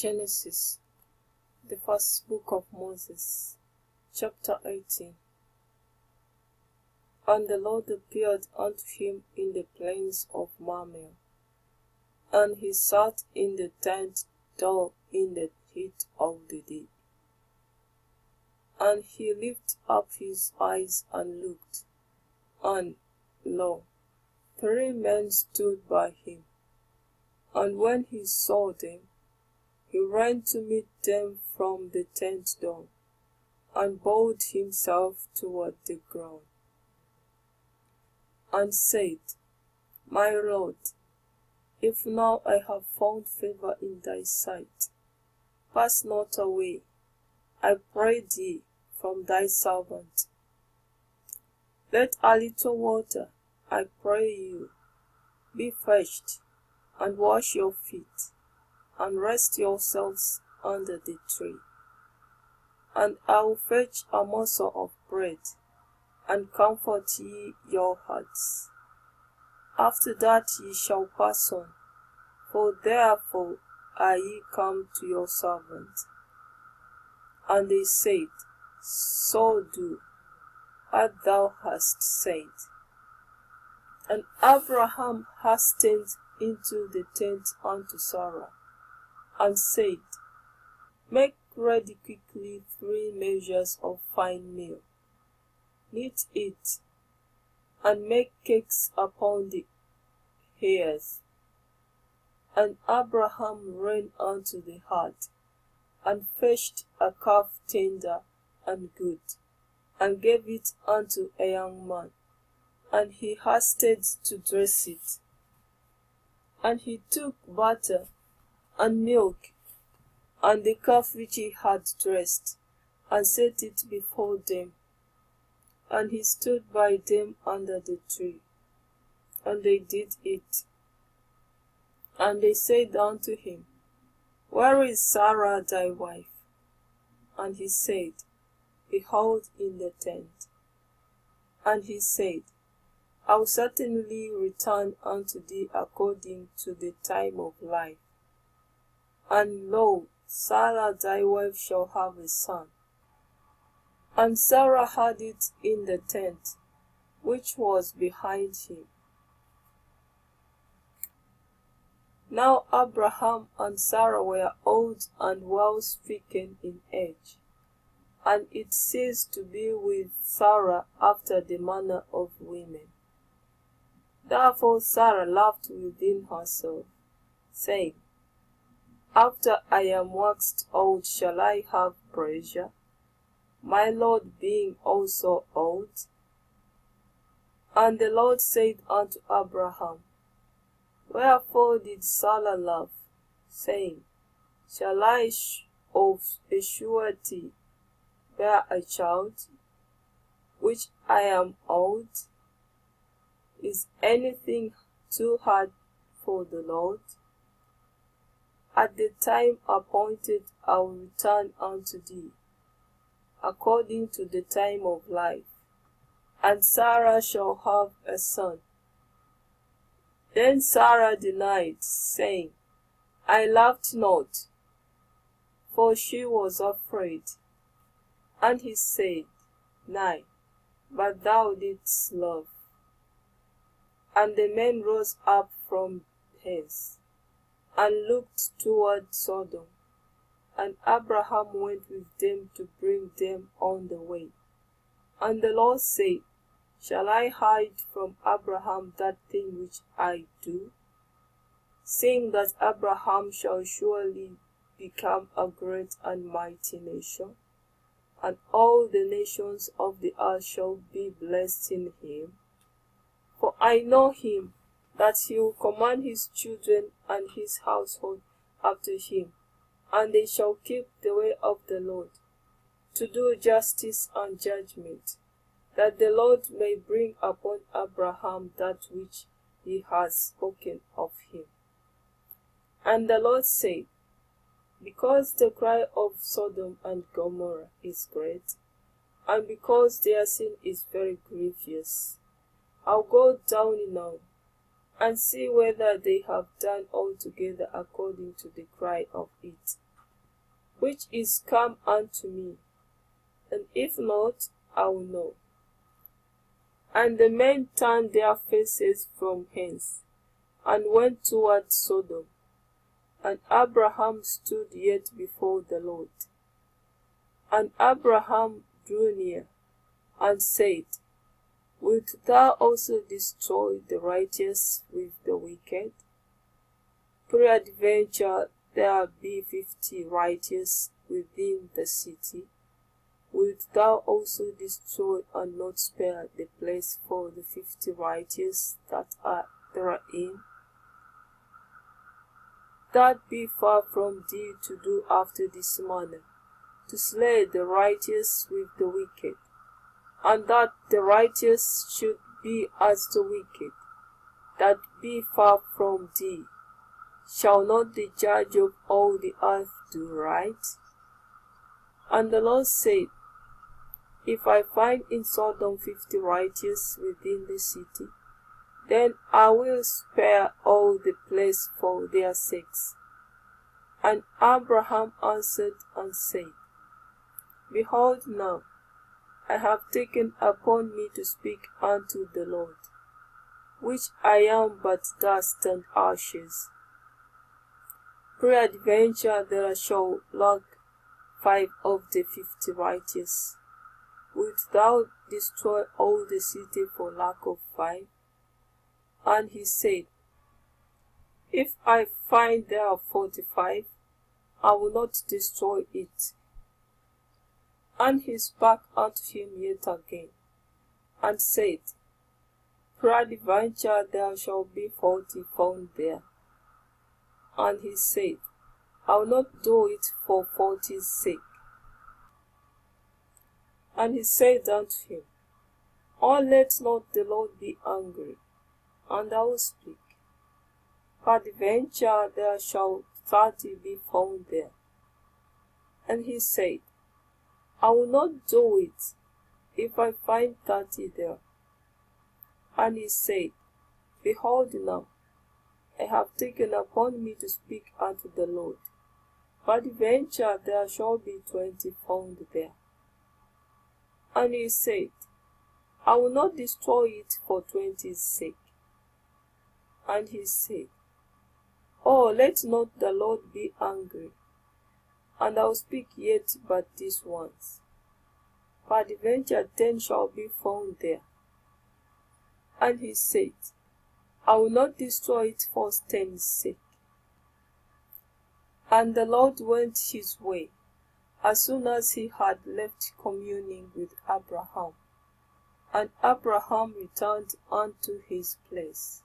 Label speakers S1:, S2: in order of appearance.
S1: Genesis, the first book of Moses, chapter 18. And the Lord appeared unto him in the plains of Mamre, and he sat in the tent door in the heat of the day. And he lifted up his eyes and looked, and lo, 3 men stood by him. And when he saw them, he ran to meet them from the tent door, and bowed himself toward the ground, and said, My Lord, if now I have found favor in thy sight, pass not away, I pray thee, from thy servant. Let a little water, I pray you, be fetched, and wash your feet, and rest yourselves under the tree. And I will fetch a morsel of bread, and comfort ye your hearts. After that ye shall pass on, for therefore are ye come to your servant. And they said, So do, as thou hast said. And Abraham hastened into the tent unto Sarah, and said, Make ready quickly 3 measures of fine meal, knead it, and make cakes upon the hairs. And Abraham ran unto the hut, and fetched a calf tender and good, and gave it unto a young man, and he hasted to dress it. And he took butter and milk, and the calf which he had dressed, and set it before them. And he stood by them under the tree, and they did eat. And they said unto him, Where is Sarah thy wife? And he said, Behold, in the tent. And he said, I will certainly return unto thee according to the time of life. And lo, Sarah thy wife shall have a son. And Sarah had it in the tent, which was behind him. Now Abraham and Sarah were old and well stricken in age, and it ceased to be with Sarah after the manner of women. Therefore Sarah laughed within herself, saying, After I am waxed old shall I have pleasure, my Lord being also old? And the Lord said unto Abraham, Wherefore did Sarah laugh, saying, Shall I of a surety bear a child, which I am old? Is anything too hard for the Lord? At the time appointed I will return unto thee, according to the time of life, and Sarah shall have a son. Then Sarah denied, saying, I laughed not, for she was afraid. And he said, Nay, but thou didst love. And the men rose up from hence, and looked toward Sodom. And Abraham went with them to bring them on the way. And the Lord said, Shall I hide from Abraham that thing which I do? Seeing that Abraham shall surely become a great and mighty nation, and all the nations of the earth shall be blessed in him. For I know him, that he will command his children and his household after him, and they shall keep the way of the Lord, to do justice and judgment, that the Lord may bring upon Abraham that which he has spoken of him. And the Lord said, Because the cry of Sodom and Gomorrah is great, and because their sin is very grievous, I'll go down now, and see whether they have done altogether according to the cry of it. which is come unto me? And if not, I will know. And the men turned their faces from hence, and went toward Sodom. And Abraham stood yet before the Lord. And Abraham drew near, and said, Wilt thou also destroy the righteous with the wicked? Peradventure there be 50 righteous within the city. Wilt thou also destroy and not spare the place for the 50 righteous that are therein? That be far from thee to do after this manner, to slay the righteous with the wicked, and that the righteous should be as the wicked. That be far from thee. Shall not the judge of all the earth do right? And the Lord said, If I find in Sodom 50 righteous within the city, then I will spare all the place for their sakes. And Abraham answered and said, Behold now, I have taken upon me to speak unto the Lord, which I am but dust and ashes. Peradventure there shall lack 5 of the 50 righteous. Wilt thou destroy all the city for lack of 5? And he said, If I find there 45, I will not destroy it. And he spake unto him yet again, and said, Peradventure there shall be 40 found there. And he said, I will not do it for 40's sake. And he said unto him, Oh, let not the Lord be angry, and I will speak. Peradventure there shall 30 be found there. And he said, I will not do it, if I find 30 there. And he said, Behold now, I have taken upon me to speak unto the Lord. Peradventure there shall be 20 found there. And he said, I will not destroy it for 20's sake. And he said, Oh, let not the Lord be angry, and I will speak yet but this once. Peradventure 10 shall be found there. And he said, I will not destroy it for 10's sake. And the Lord went his way, as soon as he had left communing with Abraham. And Abraham returned unto his place.